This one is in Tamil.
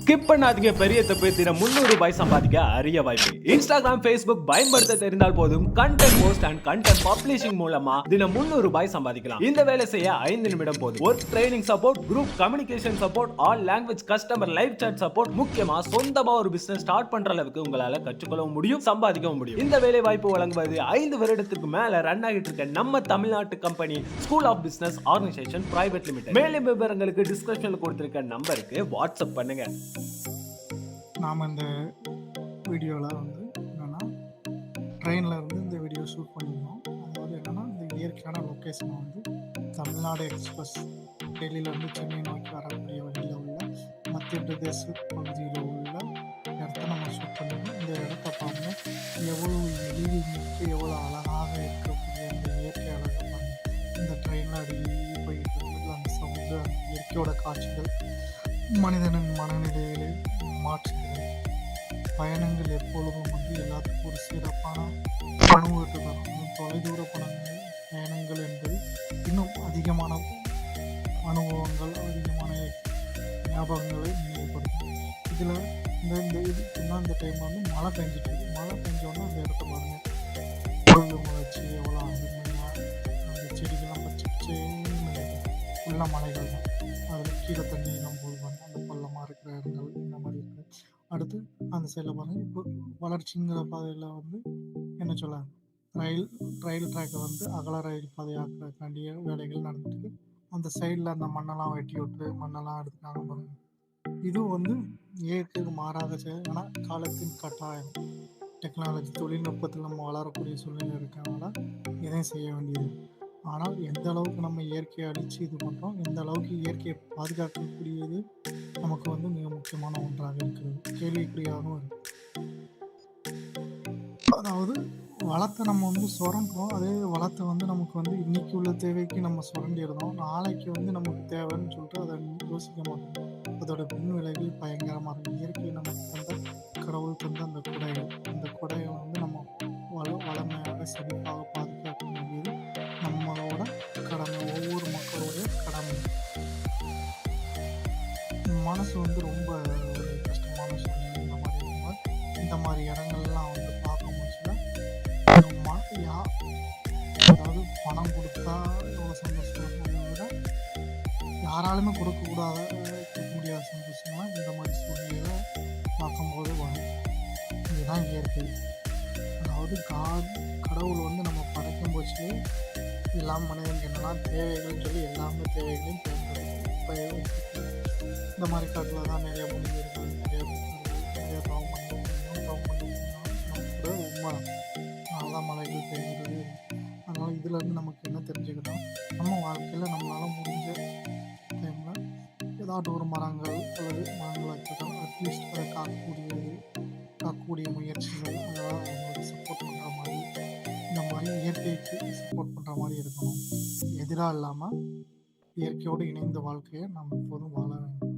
ஸ்கிப் பண்ணாதீங்க, பெரிய தப்பு. தினம் 300 ரூபாய் சம்பாதிக்க அரிய வாய்ப்பு. இன்ஸ்டாகிராம், Facebook பயன்படுத்த தெரிந்தால் போதும். Content post and content publishing மூலமா தினம் 300 ரூபாய் சம்பாதிக்கலாம். இந்த வேலை செய்ய 5 நிமிடம் போதும். Work training support, group communication support, all language customer live chat support, முக்கியமா சொந்தமா ஒரு பிசினஸ் ஸ்டார்ட் பண்ற அளவுக்கு உங்களால கற்றுக்கொள்ளவும் முடியும், சம்பாதிக்கவும் முடியும். இந்த வேலை வாய்ப்பு வழங்குவது 5 வருடத்துக்கு மேல ரன் ஆகிட்டு இருக்க நம்ம தமிழ்நாட்டு company school of business organisation private limited. மேலும் விவரங்களுக்கு டிஸ்கிரிப்ஷன்ல கொடுத்திருக்க நம்பருக்கு வாட்ஸ்அப் பண்ணுங்க. நாம் இந்த வீடியோவில் வந்து என்னென்னா ட்ரெயினில் இருந்து இந்த வீடியோ ஷூட் பண்ணியிருந்தோம். அதாவது என்னென்னா இந்த இயற்கையான லொக்கேஷனை வந்து தமிழ்நாடு எக்ஸ்பிரஸ் டெல்லியிலேருந்து சென்னை நோக்கி வரக்கூடிய வழியில் உள்ள மத்திய பிரதேச பகுதியில் உள்ள இடத்த நம்ம ஷூட் பண்ணியிருந்தோம். இந்த இடத்த பாருங்கள், எவ்வளோ எளிது மிக்க எவ்வளோ அழகாக இருக்கக்கூடிய அந்த இயற்கை அழகை பாருங்கள். இந்த ட்ரெயினில் அடி போயிட்டு இருக்கிறது அந்த சவுண்டு, அந்த இயற்கையோட காட்சிகள் மனிதனின் மனநிலையிலே மாற்றுகிறது. பயணங்கள் எப்பொழுதும் வந்து எல்லாத்துக்கும் ஒரு சிறப்பான அனுபவத்தை தரும். தொலைதூர பயணங்கள் என்பது இன்னும் அதிகமான அனுபவங்கள், அதிகமான ஞாபகங்களை நினைவுபடுத்தும். இதில் இந்த டைம் வந்து மழை பெஞ்சிட்டு இருக்கு. மழை பெஞ்சோன்னா அந்த இடத்த பாருங்கள், பொருள் முளைச்சி எவ்வளோ அருமையாக அந்த செடிகள்லாம் பச்சை உள்ள மலைகள் தான். அதில் கீழே தண்ணியெல்லாம் போடுவாங்க, அந்த பள்ளமாக இருக்கிற இடங்கள் இந்த மாதிரி இருக்குது. அடுத்து அந்த சைடில் பாருங்கள், இப்போ வளர்ச்சிங்கிற பாதையில் வந்து என்ன சொல்ல, ரயில் ட்ராக்கை வந்து அகல ரயில் பாதையாக்குறக்காண்டிய வேலைகள் நடந்துட்டு, அந்த சைடில் அந்த மண்ணெல்லாம் வெட்டி விட்டு மண்ணெல்லாம் எடுத்துட்டாங்க பாருங்கள். இதுவும் வந்து இயற்கைக்கு மாறாத செயல். ஆனால் காலத்தின் கட்டாயம், டெக்னாலஜி தொழில்நுட்பத்தில் நம்ம வளரக்கூடிய சூழ்நிலை இருக்கிறனால இதையும் செய்ய வேண்டியது. ஆனால் எந்த அளவுக்கு நம்ம இயற்கையை அழித்து இது பண்ணுறோம், எந்த அளவுக்கு இயற்கையை பாதுகாக்கக்கூடியது நமக்கு வந்து மிக முக்கியமான ஒன்றாக இருக்கிறது, கேள்விக்குறியாகவும் இருக்குது. அதாவது வளத்தை நம்ம வந்து சுரண்டுறோம், அதே வளத்தை வந்து நமக்கு வந்து இன்றைக்கி உள்ள தேவைக்கு நம்ம சுரண்டிடுறோம். நாளைக்கு வந்து நமக்கு தேவைன்னு சொல்லிட்டு அதை யோசிக்க மாட்டோம். அதோட பின் விளைவில் பயங்கரமாக இருக்கும். இயற்கையை நமக்கு தந்த கடவுள் தந்த அந்த கொடையை வந்து நம்ம வளமையாக செழிப்பாக பாதுகாக்க வேண்டியது நம்மளோட கடமை, ஒவ்வொரு மக்களுடைய கடமை. மனசு வந்து ரொம்ப ஒரு கஷ்டமான சூழ்நிலை இந்த மாதிரி இடங்கள்லாம் வந்து பார்க்கும்போது அதாவது பணம் கொடுத்தா எவ்வளோ சந்தோஷம் விட யாராலுமே கொடுக்க முடியாத சந்தோஷம்லாம் இந்த மாதிரி சூழ்நிலையை பார்க்கும்போது வரும். இதுதான் இயற்கை. அதாவது கடவுள் வந்து நம்ம படைக்கும் போச்சு எல்லா மனிதனுக்கு என்னெல்லாம் தேவைகள்னு சொல்லி எல்லாமே தேவைகளையும் தேர்ந்தெடுக்கும். இந்த மாதிரி காட்டில் தான் நிறைய மொழிகள் நிறைய தவம் பண்ணி கூட உண்மை நல்லா மலைகள் பெய்கிறது. அதனால் இதுலேருந்து நமக்கு என்ன தெரிஞ்சுக்கிட்டோம், நம்ம வாழ்க்கையில் நம்மளால் முடிஞ்ச டைமில் ஏதாட்டும் ஒரு மரங்கள் அல்லது மரங்கள் வைக்கிறோம், அட்லீஸ்ட் அதை காக்கக்கூடிய முயற்சிகள், அதெல்லாம் அவங்களுக்கு சப்போர்ட் பண்ணுற மாதிரி, இந்த மாதிரி இயற்கைக்கு சப்போர்ட் பண்ணுற மாதிரி இருக்கணும். எதிராக இல்லாமல் இயற்கையோடு இணைந்த வாழ்க்கையை நம்ம எப்போதும் வாழ வேண்டும்.